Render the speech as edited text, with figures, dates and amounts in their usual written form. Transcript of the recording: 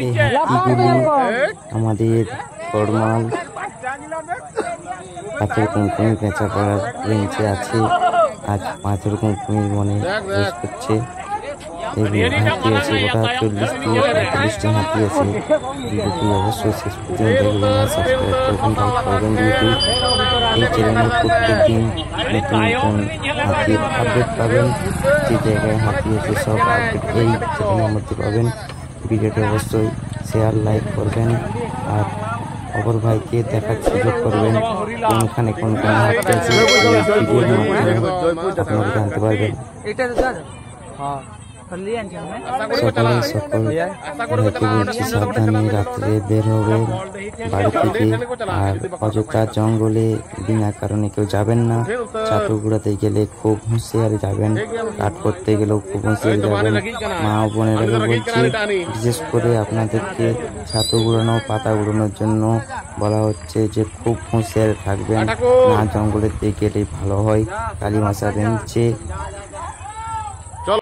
এই হাতিগুলি আমাদের ফরমাল পাথর কুমকুমি পেঁচা করার বেঞ্চে আছে। আজ পাথর কুমকুমির মনে প্রবেশ করছে। হাতি আছে গোটা 40 থেকে 45টি হাতি আছে। ভিডিওটি অবশ্যই শেষ পর্যন্ত দেখবেন আর সাবস্ক্রাইব করবেন, লাইক করবেন। ভিডিওটি এই চ্যানেলে প্রত্যেক দিন নতুন নতুন হাতির আপডেট পাবেন। যে জায়গায় হাতি আছে সব আপডেট এই চ্যানেলের মধ্যে পাবেন। ভিডিওটি অবশ্যই শেয়ার লাইক করবেন আর অপর ভাইকে দেখার সুযোগ করবেন কোনখানে কোন কোন হাতি আছে। ভিডিওর মাধ্যমে আপনারা জানতে পারবেন। সকালে সকল ভাইকে বলছি সাবধানে রাত্রে বের হবে বাড়ি থেকে। আর অযথা জঙ্গলে বিনা কারণে কেউ যাবেন না। ছাতু গুঁড়াতে গেলে খুব হুঁশিয়ারি যাবেন, কাঠ করতে গেলেও খুব হুঁশিয়ারি যাবেন। মা ও বোনেরাকে বলছি বিশেষ করে আপনাদেরকে ছাতু গুঁড়ানো পাতা গুঁড়ানোর জন্য বলা হচ্ছে যে খুব হুঁশিয়ারি থাকবেন, না জঙ্গলেতে গেলে ভালো হয়। কালী মশা বেঁধেছে